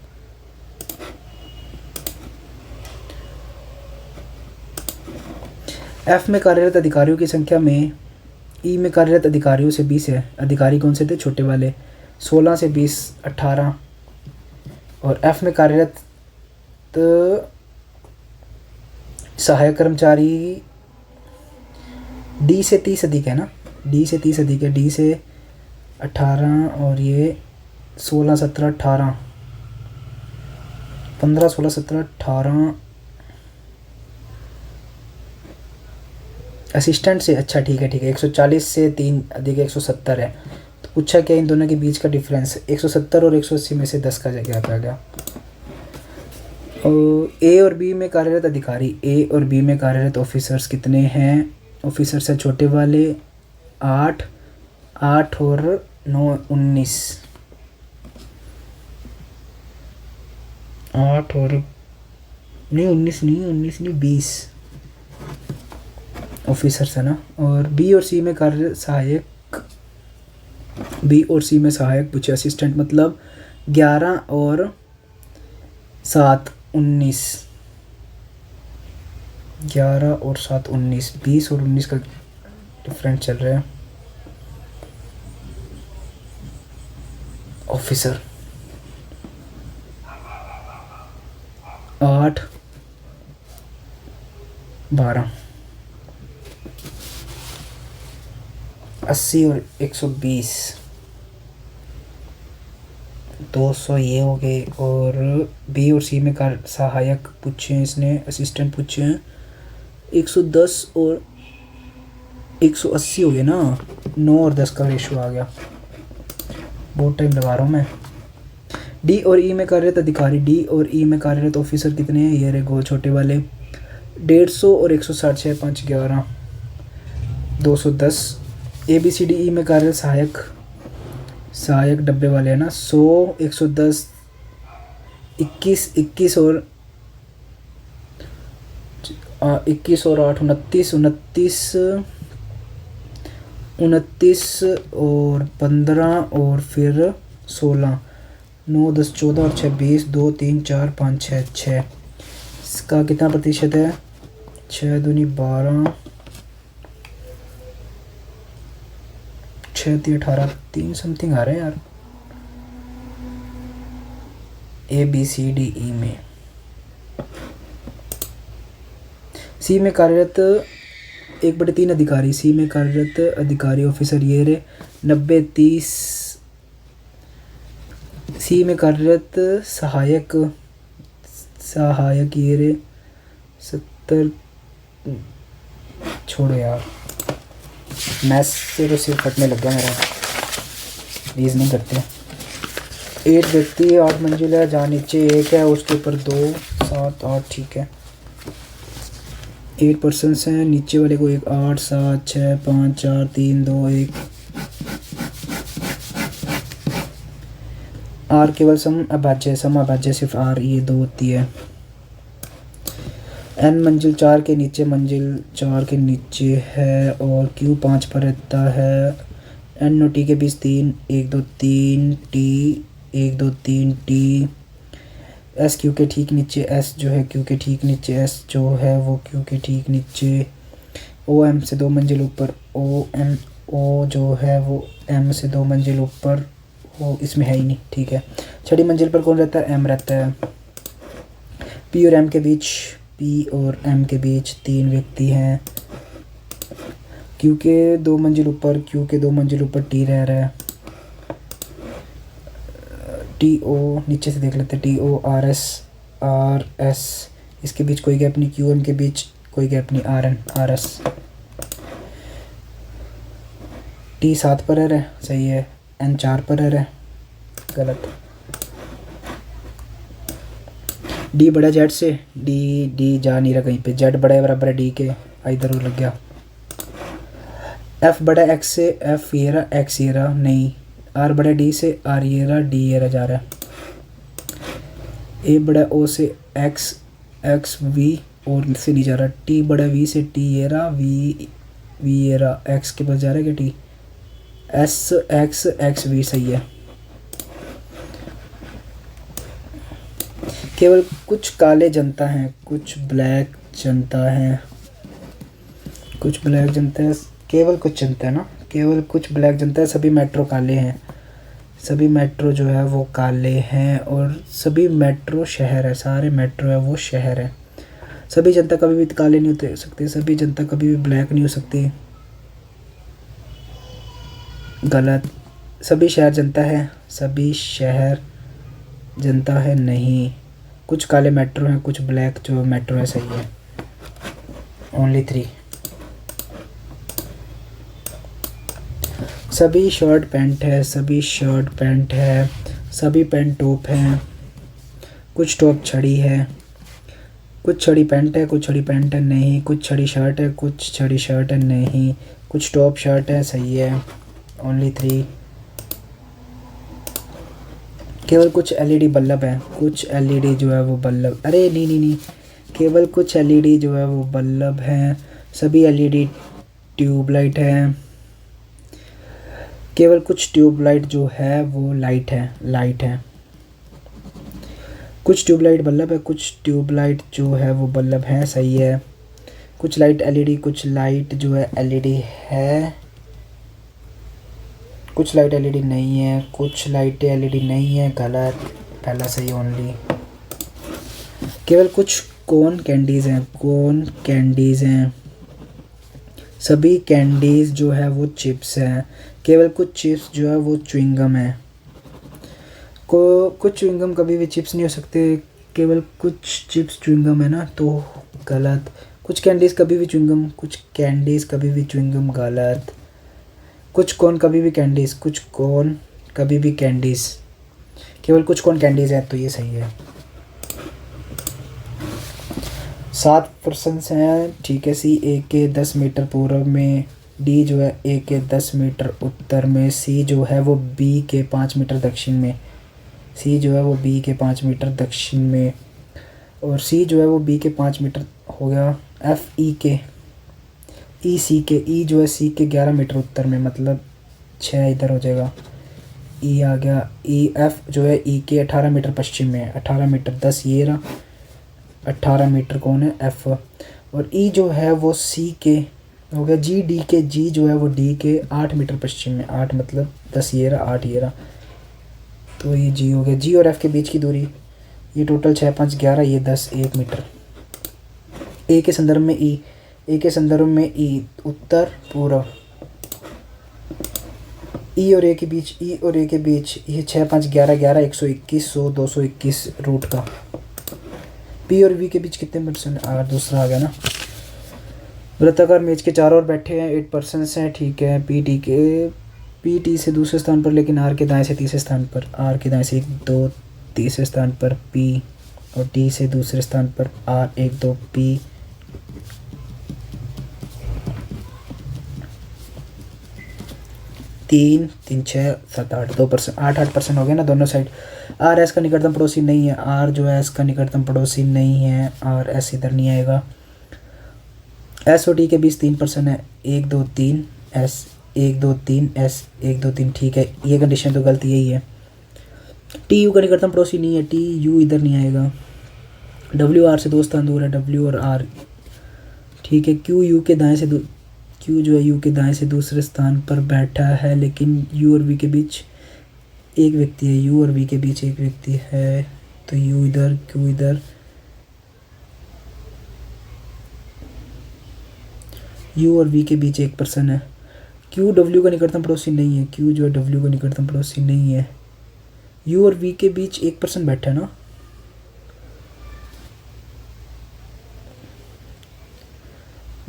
एफ में कार्यरत अधिकारियों की संख्या में ई में कार्यरत अधिकारियों से 20 है। अधिकारी कौन से थे, छोटे वाले। 16 से 20 18। और एफ में कार्यरत सहायक कर्मचारी डी से 30 अधिक है ना, डी से 30 अधिक है। डी से 18 और ये 16 17 18 15 16 17 18 असिस्टेंट से, अच्छा ठीक है 140 से 3 अधिक 170 है। तो पूछा क्या इन दोनों के बीच का डिफरेंस, 170 और 180 में से 10 का गैप आ गया। ए और बी में कार्यरत अधिकारी, ए और बी में कार्यरत ऑफिसर्स कितने हैं? ऑफिसर्स है छोटे वाले 8, 8 और 9 19, 8 और नहीं 19 नहीं 20 ऑफिसर्स है ना। और बी और सी में कार्य सहायक, बी और सी में सहायक पूछे असिस्टेंट, मतलब 11 और 7 19, 11 और 7 19, 20 और 19 का डिफरेंस चल रहा है। ऑफिसर 8 12, 80 और 120, 200 ये हो गए। और बी और सी में कार सहायक पूछे हैं इसने, असिस्टेंट पूछे हैं 110 और 180 हो गए ना, 9 और 10 का रेशो आ गया। बहुत टाइम लगा रहा हूँ मैं। डी और ई में कार्यरत अधिकारी, डी और ई में कार्यरत ऑफिसर कितने हैं? ये रहे गोल छोटे वाले 150 और 160, 6 5 11, 210। ए बी सी डी ई में कार्यरत सहायक, सहायक डब्बे वाले है ना 100, 110, 21 21 और 21 और 8 29, 29 और 15 और फिर 16, 9 10 14 और 6 20, 2 3 4 5 6 6, इसका कितना प्रतिशत है? 6 दूनी 12, 6 3 18, 3 समथिंग आ रहा है यार। ए बी सी डी ई में, सी में कार्यरत 1/3 अधिकारी, सी में कार्यरत अधिकारी ऑफिसर ये रहे 90 30, सी में कार्यरत सहायक, सहायक ये रहे 70, छोड़ो यार मैथ्स से तो सिर फटने लग गया मेरा, रीजनिंग करते हैं। 8 व्यक्ति 8 मंजिल है, जहाँ नीचे 1 है उसके ऊपर 2 7 8, ठीक है 8 पर्सन्स हैं, नीचे वाले को 1 8 7 6 5 4 3 2 1। आर केवल सम अभाज्य सिर्फ आर, ये 2 होती है। एन मंजिल 4 के नीचे, मंजिल 4 के नीचे है और क्यू 5 पर रहता है। एन और टी के बीच 3 1 2 3 टी 1 2 3 टी। एस क्यू के ठीक नीचे, एस जो है क्यू के ठीक नीचे, एस जो है वो क्यू के ठीक नीचे। ओ एम से 2 मंजिल ऊपर, ओ एम, ओ जो है वो एम से 2 मंजिल ऊपर, वो इसमें है ही नहीं, ठीक है। 6ठी मंजिल पर कौन रहता है? एम रहता है। पी और एम के बीच, पी और एम के बीच 3 व्यक्ति हैं। क्यू के 2 मंजिल ऊपर, क्यू के 2 मंजिल ऊपर टी रह रहा है। टी ओ नीचे से देख लेते हैं, टी ओ आर एस, इसके बीच कोई गैप नहीं, क्यू एम के बीच कोई गैप नहीं, R N R S. T 7 पर है, सही है। एन 4 पर है, गलत। डी बड़ा जेड से, डी जा नहीं रहा कहीं पे, जेड बड़ा है बराबर है डी के, इधर वो लग गया। एफ बड़ा एक्स से, एफ ये रहा, एक्स ये रहा, नहीं। आर बड़ा डी से, आर ये रहा, डी ये रहा जा रहा है। ए बड़ा ओ से, एक्स एक्स वी और से नहीं जा रहा। टी बड़ा वी से, टी ये रहा, वी ये रहा, एक्स के पास जा रहा है क्या T? S X X V, सही है। केवल कुछ काले जनता हैं, कुछ ब्लैक जनता है, कुछ ब्लैक जनता है, केवल कुछ जनता है ना, केवल कुछ ब्लैक जनता है। सभी मेट्रो काले हैं, सभी मेट्रो जो है वो काले हैं। और सभी मेट्रो शहर है, सारे मेट्रो है वो शहर है। सभी जनता कभी भी काले नहीं हो सकते, सभी जनता कभी भी ब्लैक नहीं हो सकती, गलत। सभी शहर जनता है, सभी शहर जनता है, नहीं। कुछ काले मेट्रो हैं, कुछ ब्लैक जो मेट्रो है, सही है। ओनली 3। सभी शर्ट पैंट है, सभी शर्ट पैंट है, सभी पैंट टॉप हैं, कुछ टॉप छड़ी है, कुछ छड़ी पैंट है, कुछ छड़ी पैंट है नहीं, कुछ छड़ी शर्ट है, कुछ छड़ी शर्ट है नहीं, कुछ टॉप शर्ट है, सही है। ओनली 3। केवल कुछ एलईडी बल्ब है, कुछ एलईडी जो है वो बल्ब, अरे नहीं नहीं नहीं, केवल कुछ एलईडी जो है वो बल्ब हैं, सभी एलईडी ट्यूबलाइट है। केवल कुछ ट्यूबलाइट जो है वो लाइट है। कुछ ट्यूबलाइट बल्ब है, कुछ ट्यूबलाइट जो है वो बल्ब है, सही है। कुछ लाइट एलईडी, कुछ लाइट जो है एलईडी है, कुछ लाइट एलईडी नहीं है, कुछ लाइट एलईडी नहीं है, गलत। पहला सही ओनली। केवल कुछ कोन कैंडीज़ हैं, कोन कैंडीज़ हैं, सभी कैंडीज़ जो है वो चिप्स हैं। केवल कुछ चिप्स जो है वो च्युइंगम है, कुछ च्युइंगम कभी भी चिप्स नहीं हो सकते, केवल कुछ चिप्स च्युइंगम है ना, तो गलत। कुछ कैंडीज़ कभी भी च्युइंगम, कुछ कैंडीज़ कभी भी च्युइंगम, गलत। कुछ कौन कभी भी कैंडीज़, कुछ कौन कभी भी कैंडीज़, केवल कुछ कौन कैंडीज़ है, तो ये सही है। 7% हैं, ठीक है। सी ए के 10 मीटर पूर्व में, डी जो है ए के 10 मीटर उत्तर में, सी जो है वो बी के 5 मीटर दक्षिण में, सी जो है वो बी के 5 मीटर दक्षिण में, और सी जो है वो बी के 5 मीटर हो गया। एफ ई के, ई सी के, ई जो है सी के 11 मीटर उत्तर में, मतलब 6 इधर हो जाएगा, ई आ गया। ई एफ जो है ई के 18 मीटर पश्चिम में, 18 मीटर 10 ये रहा, 18 मीटर कौन है, एफ। और ई जो है वो सी के हो गया। जी डी के, जी जो है वो डी के 8 मीटर पश्चिम में, 8 मतलब 10 ये रहा, 8 ये रहा, तो ये जी हो गया। जी और एफ के बीच की दूरी, ये टोटल 6 5 11, ये 10 1 मीटर। ए के संदर्भ में ई, ए के संदर्भ में ई उत्तर पूर्व, ई और ए के बीच, ई और ए के बीच ये 6 5 11 11 121 100 221 रूट का। पी और वी के बीच कितने परसेंट, दूसरा आ गया ना। वृत्ताकार मेज के चारों ओर बैठे हैं, 8% हैं, ठीक है। पी टी से दूसरे स्थान पर, लेकिन आर के दाएं से तीसरे स्थान पर, आर के दाएं से 1 2 तीसरे स्थान पर पी, और टी से दूसरे स्थान पर आर 1 2 पी। तीन 3 6 7 8 2%, 8% हो गया ना दोनों साइड। आर एस का निकटतम पड़ोसी नहीं है, आर जो है एस का निकटतम पड़ोसी नहीं है, आर एस इधर नहीं आएगा। एस और टी के बीच 3% है, 1 2 3 एस 1 2 3 एस 1 2 3, ठीक है। ये कंडीशन तो गलत यही है। टी यू का निकटतम पड़ोसी नहीं है, टी यू इधर नहीं आएगा। डब्ल्यू आर से 2 स्थान दूर है, डब्ल्यू और आर, ठीक है। क्यू यू के दाएं से क्यू जो है यू के दाएं से दूसरे स्थान पर बैठा है, लेकिन यू और वी के बीच एक व्यक्ति है, यू और वी के बीच एक व्यक्ति है, तो यू इधर क्यू इधर, यू और वी के बीच 1% है। क्यू डब्ल्यू का निकटतम पड़ोसी नहीं है, क्यू जो है डब्ल्यू का निकटतम पड़ोसी नहीं है। यू और वी के बीच 1% बैठा है ना,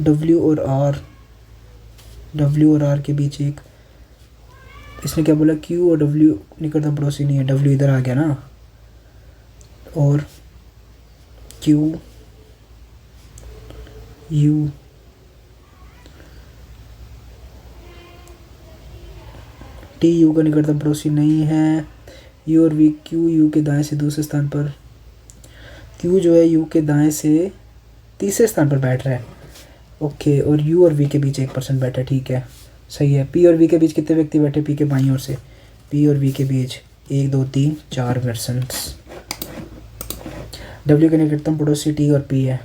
डब्ल्यू और आर के बीच एक, इसने क्या बोला, क्यू और डब्ल्यू निकटतम पड़ोसी नहीं है, डब्ल्यू इधर आ गया ना, और क्यू यू टी यू का निकटतम पड़ोसी नहीं है। यू और वी, क्यू यू के दाएं से दूसरे स्थान पर, क्यू जो है यू के दाएं से तीसरे स्थान पर बैठ रहा है, ओके। और यू और वी के बीच 1% बैठा है, ठीक है, सही है। पी और वी के बीच कितने व्यक्ति बैठे, पी के बाईं ओर से, पी और वी के बीच 1 2 3 4%। डब्ल्यू के निकटतम पड़ोसी टी और पी है,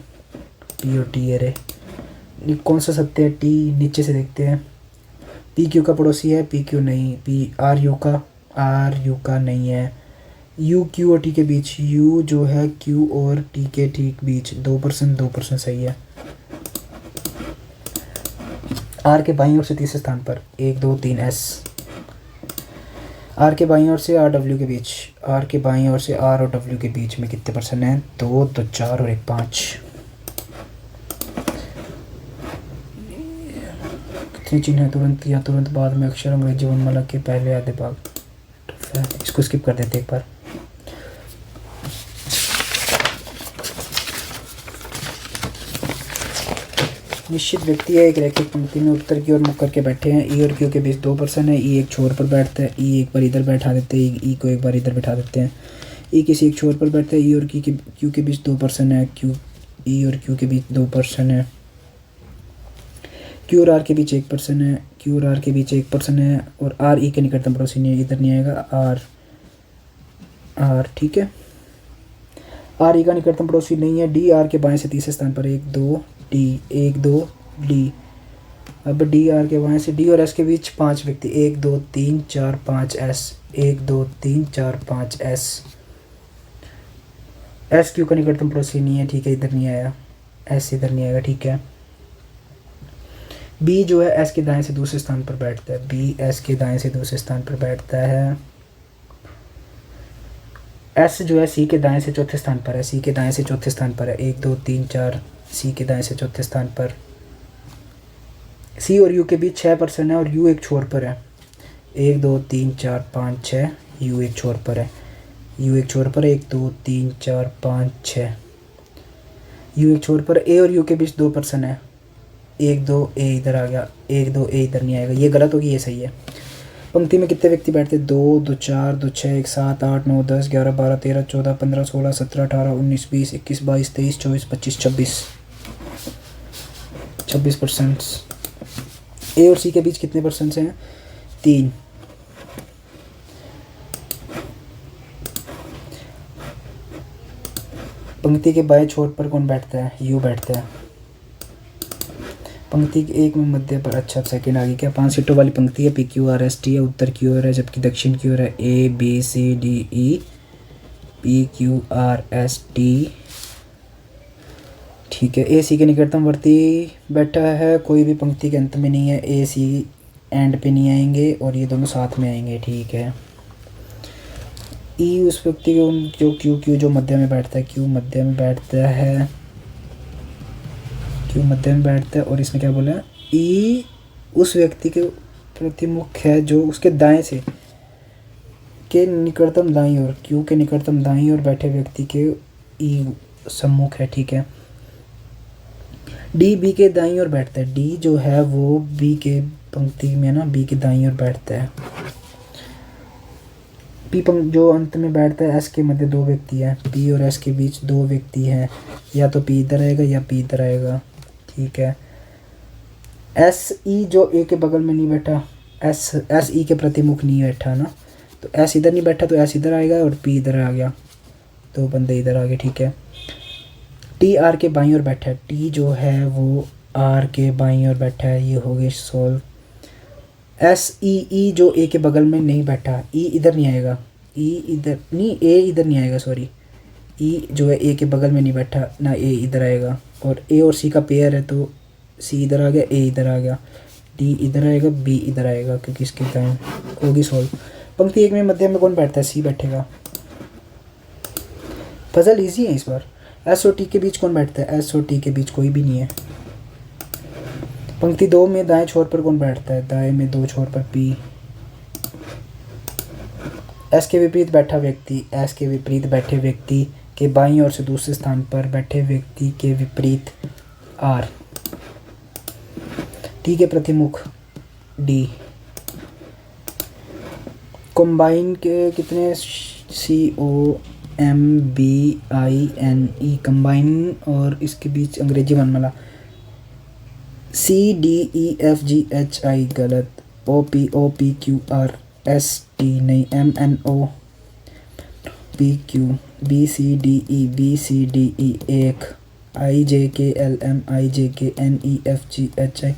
पी और टी है रे, कौन सा सत्य है, टी नीचे से देखते हैं। पी क्यू का पड़ोसी है, पी क्यू नहीं, पी आर यू का नहीं है। यू क्यू और टी के बीच, यू जो है क्यू और टी के ठीक बीच 2% सही है। आर के बाईं ओर से तीसरे स्थान पर 1 2 3 एस, आर के बाईं ओर से आर डब्ल्यू के बीच, आर के बाईं ओर से आर और डब्ल्यू के बीच में कितने परसेंट हैं, 2 तो 4 और 1 5। कितने चिन्ह हैं तुरंत या तुरंत बाद में अक्षर अंग्रेजी वर्णमाला के पहले आधे भाग? इसको स्किप कर देते एक बार। निश्चित व्यक्ति है, एक रैखिक पंक्ति में उत्तर की ओर मुख करके बैठे हैं। ई और क्यू के बीच 2 पर्सन है। ई एक छोर पर बैठता है, ई एक बार इधर बैठा देते हैं, ई को एक बार इधर बैठा देते हैं। ई किसी एक छोर पर बैठता है। ई और क्यू के बीच 2 पर्सन है। ई और क्यू के बीच 2 पर्सन है। क्यू और आर के बीच 1 पर्सन है। क्यू और आर के बीच 1 पर्सन है और आर ई के निकटतम पड़ोसी नहीं है, इधर नहीं आएगा। आर ठीक है, आर ई का निकटतम पड़ोसी नहीं है। डी आर के बाएं से तीसरे स्थान पर 1 2 डी 1 2 डी। अब डी आर के बाएं से डी और एस के बीच 5 व्यक्ति 1 2 3 4 5 एस 1 2 3 4 5 एस। एस क्यू का निकटतम पड़ोसी नहीं है, ठीक है, इधर नहीं आया। एस इधर नहीं आएगा, ठीक है। बी जो है एस के दाएं से दूसरे स्थान पर बैठता है। बी एस के दाएं से दूसरे स्थान पर बैठता है। एस जो है सी के दाएं से चौथे स्थान पर है। सी के दाएं से चौथे स्थान पर है 1 2 3 4। सी के दाएं से चौथे स्थान पर। सी और यू के बीच 6 पर्सन है और यू एक छोर पर है। 1 2 3 4 5 6। यू एक छोर पर है। यू एक छोर पर 1 2 3 4 5 6। यू एक छोर पर। ए और यू के बीच 2 पर्सन है। 1 2 ए इधर आ गया, 1 2 ए इधर नहीं आएगा। ये गलत होगी, ये सही है। पंक्ति में कितने व्यक्ति बैठते हैं? 2 2 4 2 6 1 7 8 9 10 11 12 13 14 15 16 17 18 19 20 21 22 23 24 25 26%। ए और सी के बीच कितने परसेंट हैं? 3। पंक्ति के बाएं छोर पर कौन बैठता है? यू बैठता है। पंक्ति के एक में मध्य पर, अच्छा सेकंड आगे क्या 5 सीटों वाली पंक्ति है। P Q R S T है, उत्तर की ओर है, जबकि दक्षिण की ओर है A B C D E. P Q R S T, ठीक है। ए सी के निकटतमवर्ती बैठा है, कोई भी पंक्ति के अंत में नहीं है। ए सी एंड पे नहीं आएंगे और ये दोनों साथ में आएंगे, ठीक है। ई उस व्यक्ति जो क्यू जो मध्य में बैठता है। क्यू मध्य में बैठता है। क्यू मध्य में बैठता है और इसने क्या बोला? ई उस व्यक्ति के प्रतिमुख है जो उसके दाएं से के निकटतम दाईं ओर, क्यू के निकटतम दाईं ओर बैठे व्यक्ति के ई सम्मुख है, ठीक है। डी बी के दाईं ओर बैठता है। डी जो है वो बी के पंक्ति में ना, बी के दाईं ओर बैठता है। पी जो अंत में बैठता है, एस के मध्य 2 व्यक्ति हैं। पी और एस के बीच 2 व्यक्ति हैं, या तो पी इधर आएगा या पी इधर आएगा, ठीक है। एस ई जो ए के बगल में नहीं बैठा, एस ई के प्रतिमुख नहीं बैठा ना, तो एस इधर नहीं बैठा तो एस इधर आएगा और पी इधर आ गया, 2 बंदे इधर आ गए, ठीक है। टी आर के बाईं ओर बैठा है। टी जो है वो आर के बाईं ओर बैठा है, ये हो गए सोल्व। एस ई जो ए के बगल में नहीं बैठा, ई इधर नहीं आएगा, ई इधर नहीं, ए इधर नहीं आएगा, सॉरी। ई जो है ए के बगल में नहीं बैठा ना, ए इधर आएगा। और ए और सी का पेयर है तो सी इधर आ गया, ए इधर आ गया, डी इधर आएगा, बी इधर आएगा, क्योंकि इसके टाइम होगी सॉल्व। पंक्ति एक में मध्य में कौन बैठता है? सी बैठेगा। पजल इजी है इस बार। एस और टी के बीच कौन बैठता है? एस और टी के बीच कोई भी नहीं है। पंक्ति 2 में दाएं छोर पर कौन बैठता है? दाएं में 2 छोर पर पी। एस के विपरीत बैठा व्यक्ति, एस के विपरीत बैठे व्यक्ति के बाईं ओर से दूसरे स्थान पर बैठे व्यक्ति के विपरीत आर। टी के प्रतिमुख डी। कंबाइन के कितने? COMBINE, कंबाइन, और इसके बीच अंग्रेजी वर्णमाला CDEFGHI गलत। OPOPQRST नहीं, MNOPQ BCDE एक, IJKLMIJKNEFGHI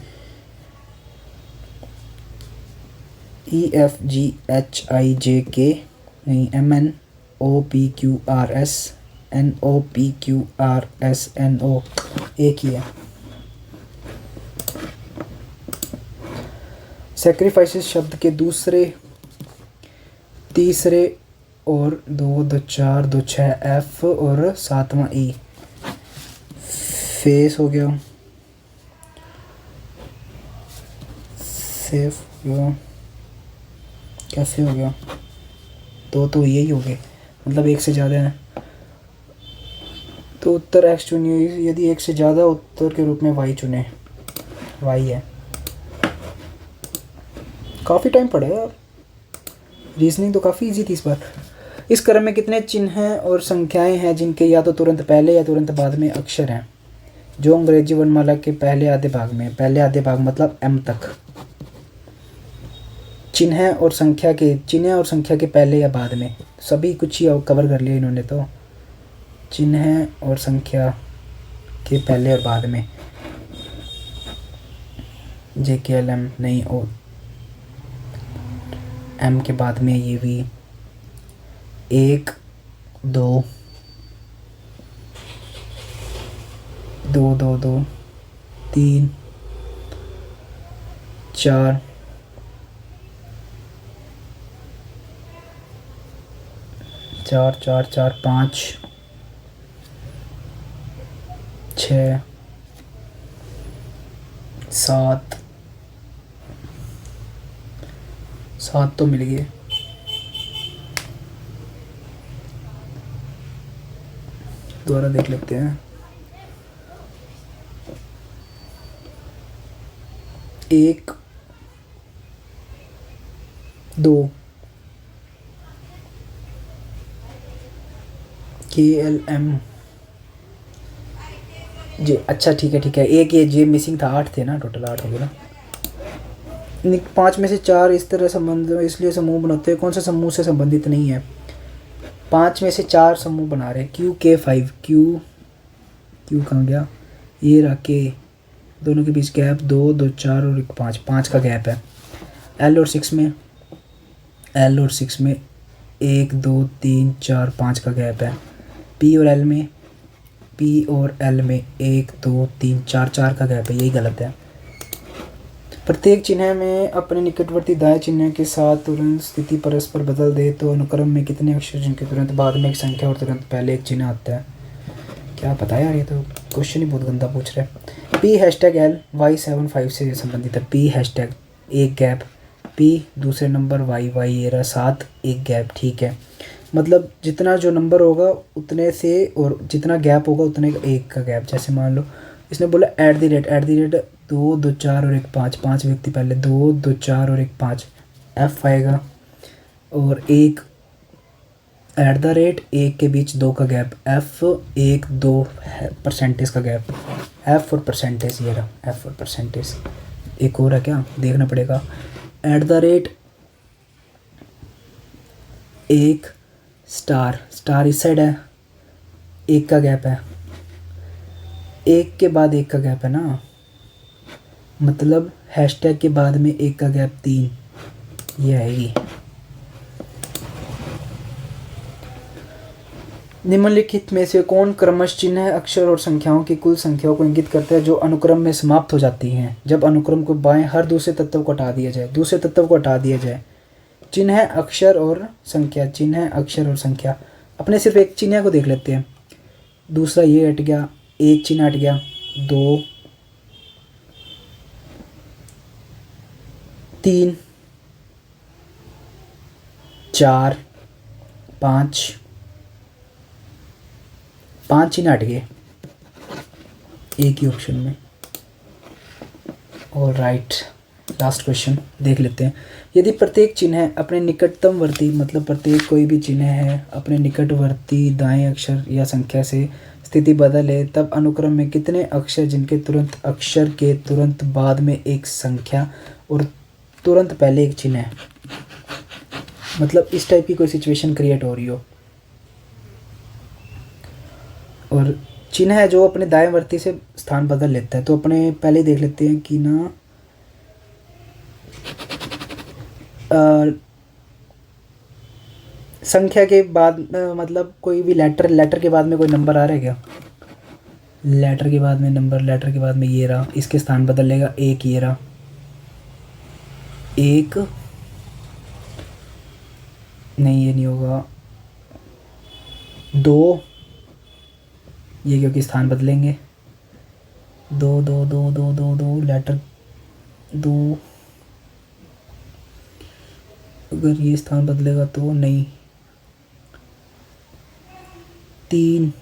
EFGHIJK नहीं, MNOPQRSNO एक ही है। सेक्रीफाइसेस शब्द के दूसरे, तीसरे और 2 2 4 2 6 F और 7वां E। फेस हो गया, कैसे हो गया, कैसे हो गया, तो यही हो गए, मतलब एक से ज़्यादा है तो उत्तर एक्स चुनिए, यदि एक से ज़्यादा उत्तर के रूप में वाई चुने, वाई है। काफ़ी टाइम पड़ा यार, रीजनिंग तो काफ़ी इजी थी इस बार। इस क्रम में कितने चिन्ह और संख्याएं हैं जिनके या तो तुरंत पहले या तुरंत बाद में अक्षर हैं जो अंग्रेजी वर्णमाला के पहले आधे भाग में, पहले आधे भाग मतलब एम तक। चिन्ह और संख्या के पहले या बाद में, सभी कुछ ही कवर कर लिया इन्होंने तो। चिन्ह और संख्या के पहले और बाद में, JKLM नहीं, और एम के बाद में ये भी 1 2 2 2 2 3 4 4 4 4 5 6 7 7 तो मिल गए। दोबारा देख लेते हैं। 1 2 KLM जी, अच्छा ठीक है, एक ये जे मिसिंग था, 8 थे ना, टोटल 8 हो गए ना। 5 में से 4 इस तरह संबंध इसलिए समूह बनाते हैं, कौन सा समूह से संबंधित नहीं है। 5 में से 4 समूह बना रहे, QK5, क्यू कहाँ गया, ये रहा के, दोनों के बीच गैप 2 2 4 और 1 5, 5 का गैप है। L और 6 में 1 2 3 4 5 का गैप है। P और L में 1 2 3 4 4 का गैप है, यही गलत है। प्रत्येक चिन्ह में अपने निकटवर्ती दाएं चिन्ह के साथ तुरंत स्थिति परस्पर बदल दे तो अनुक्रम में कितने अक्षर जिनके तुरंत बाद में एक संख्या और तुरंत पहले एक चिन्ह आता है। क्या पता यार, ये तो क्वेश्चन ही बहुत गंदा पूछ रहे हैं। P#L Y75 से संबंधित है। P#, एक गैप, P दूसरे नंबर, Y ये रहा 7, एक गैप, ठीक है। मतलब जितना जो नंबर होगा उतने से, और जितना गैप होगा उतने का एक का गैप। जैसे मान लो इसने बोला @ 2 2 4 और 1 5, 5 व्यक्ति पहले, 2 2 4 और 1 5, F आएगा, और 1 @ 1 के बीच 2 का गैप, F 1 2 परसेंटेज का गैप, F और परसेंटेज, ये रहा F और परसेंटेज। एक और है क्या, देखना पड़ेगा। @ 1 स्टार इस साइड है, 1 का गैप है, 1 के बाद 1 का गैप है ना, मतलब हैशटैग के बाद में 1 का गैप 3, ये आएगी। निम्नलिखित में से कौन क्रमश चिन्ह, अक्षर और संख्याओं की कुल संख्याओं को इंगित करता है जो अनुक्रम में समाप्त हो जाती हैं जब अनुक्रम को बाएं हर दूसरे तत्व को हटा दिया जाए। चिन्ह, अक्षर और संख्या। अपने सिर्फ एक चिन्ह को देख लेते हैं, दूसरा ये हट गया, एक चिन्ह हट गया, 2 3 4 5 चिन्ह हट गए एक ही ऑप्शन में। और राइट, लास्ट क्वेश्चन देख लेते हैं। यदि प्रत्येक चिन्ह अपने निकटतमवर्ती, मतलब प्रत्येक कोई भी चिन्ह है अपने निकटवर्ती दाएं अक्षर या संख्या से स्थिति बदले, तब अनुक्रम में कितने अक्षर जिनके तुरंत अक्षर के तुरंत बाद में एक संख्या और तुरंत पहले एक चिन्ह है। मतलब इस टाइप की कोई सिचुएशन क्रिएट हो रही हो और चिन्ह है जो अपने दाएं वर्ती से स्थान बदल लेता है, तो अपने पहले देख लेते हैं कि ना संख्या के बाद मतलब कोई भी लेटर के बाद में कोई नंबर आ रहा है क्या, लेटर के बाद में नंबर, लेटर के बाद में ये रहा, इसके स्थान बदल लेगा, एक ये रहा, एक नहीं ये नहीं होगा, 2 ये क्योंकि स्थान बदलेंगे, 2 2 2 2 2 2 लेटर 2 अगर ये स्थान बदलेगा तो नहीं, 3,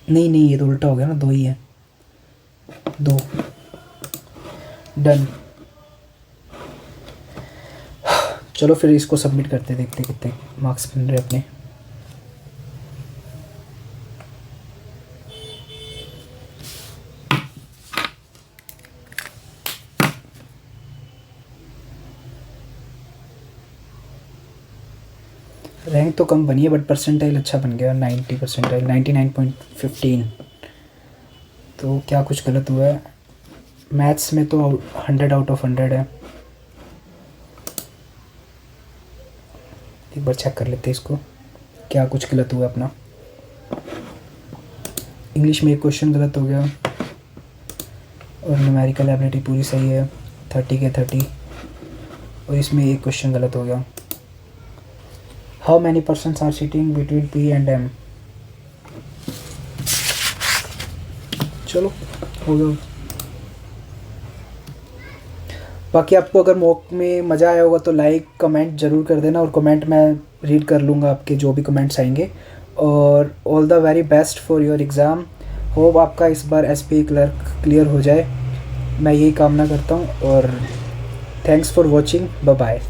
नहीं ये तो उल्टा हो गया ना, 2 ही है, 2, डन। चलो फिर इसको सबमिट करते, देखते कितने मार्क्स बन रहे अपने। रैंक तो कम बनी है बट परसेंटाइल अच्छा बन गया, 90 परसेंटाइल, 99.15। तो क्या कुछ गलत हुआ है? मैथ्स में तो 100 आउट ऑफ 100 है। एक बार चेक कर लेते हैं इसको, क्या कुछ गलत हुआ अपना। इंग्लिश में एक क्वेश्चन गलत हो गया और न्यूमेरिकल एबिलिटी पूरी सही है, 30 के 30, और इसमें एक क्वेश्चन गलत हो गया। How many persons are sitting between P and M। चलो हो गया। बाकी आपको अगर मॉक में मज़ा आया होगा तो लाइक कमेंट ज़रूर कर देना, और कमेंट मैं रीड कर लूँगा आपके जो भी कमेंट्स आएंगे। और all the very best for your exam. Hope आपका इस बार SPA क्लर्क क्लियर हो जाए, मैं यही कामना करता हूँ। और thanks for watching, bye bye.